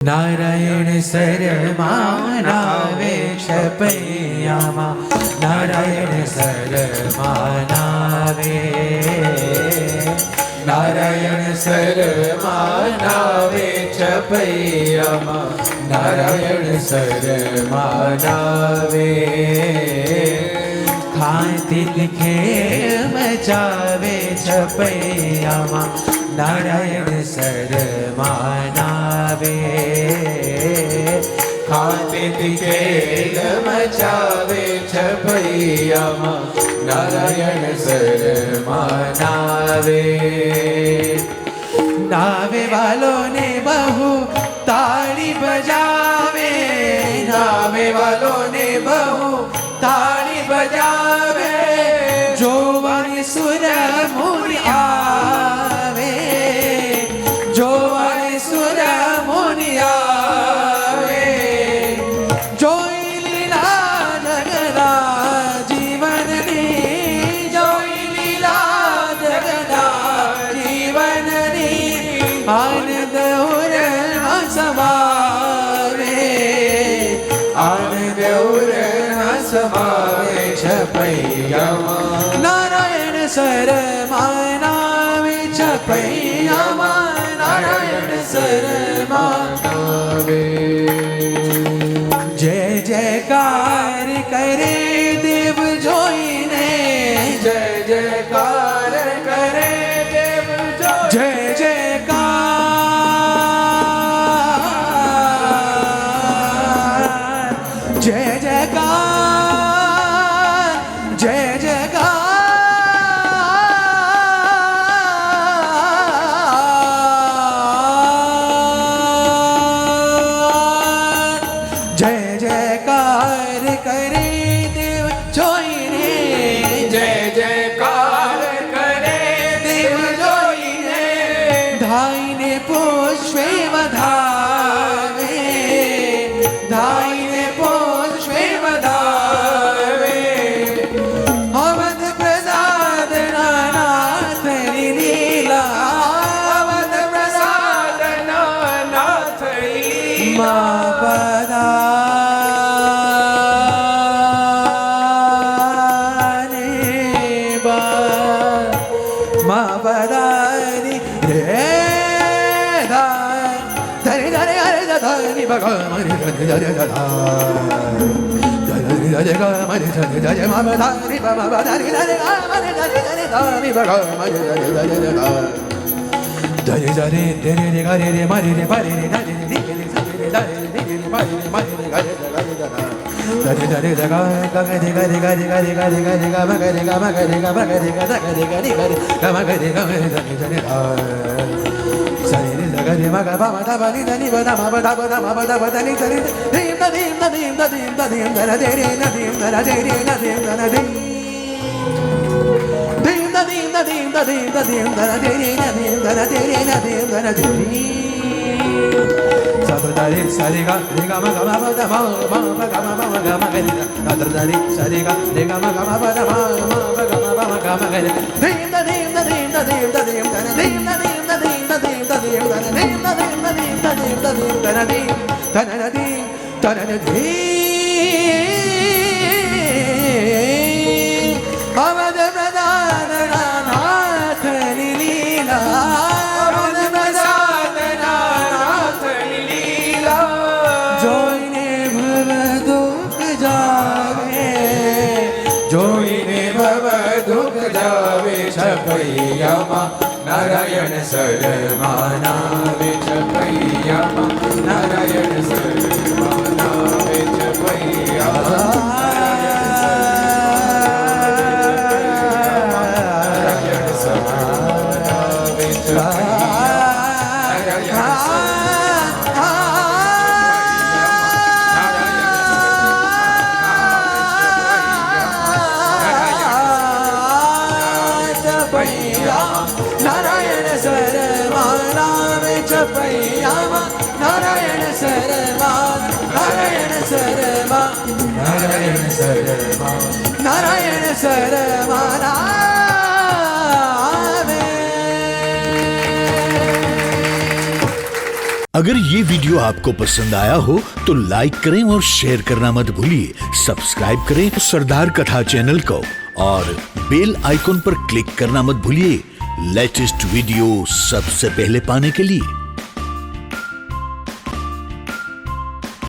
નારાયણ શરમાનાવે છપૈયામાં નારાયણ શરમાનાવે નારાયણ શરમાનાવે છપૈયામાં નારાયણ શરમાનાવે ખાતી તીખે મચાવે છપૈયામાં નારાયણ શરમાનાવે ખાતે તીખે મચાવે છપૈયામાં નારાયણ શરમાનાવે નાવે વાલોને બહુ તાળી બજાવે નાવે વાલોને બહુ તાળી બજાવે જોવાની સુર મુનિ આવે જોવાની સુર મુનિ આવે જોઈ લીલા જગના જીવનની જોઈ લીલા જગના જીવનની આનંદ ઉર સમાવે આનંદ ઉર સમાવે છપૈયામાં નારાયણ શરમાનાવે છપૈયામાં નારાયણ શરમાનાવે જય જયકાર કરે દેવ જોઈને જય જયકાર કરે દેવ જોઈને જય જયકાર જય જયકાર જય જયકાર જય જયકાર કરે દેવ જોઈને જય જયકાર કરે દેવ જોઈને ધાઈને પુષ્પે વધાવે ધાઈને પુષ્પે વધાવે અવધ પ્રસાદ નાથની લીલા અવધ પ્રસાદ નાથની મા પદાને મા પદાની રે ધરે ધરે હરે ધરે ભગવાન ધરે ધરે અવધ પ્રસાદ નાથની લીલા અવધ પ્રસાદ નાથની લીલા જોઈને ભવ દુઃખ જાવે જોઈને ભવ દુઃખ જાવે છપૈયામાં નારાયણ શરમાનાવે છપૈયામાં નારાયણ શરમાનાવે છપૈયામાં નારાયણ શરમાનાવે છપૈયામાં નારાયણ શરમા નારાયણ શરમા નારાયણ શરમા નારાયણ શરમાનાવે अगर ये वीडियो आपको पसंद आया हो तो लाइक करें और शेयर करना मत भूलिए। सब्सक्राइब करें सरदार कथा चैनल को और बेल आइकॉन पर क्लिक करना मत भूलिए लेटेस्ट वीडियो सबसे पहले पाने के लिए।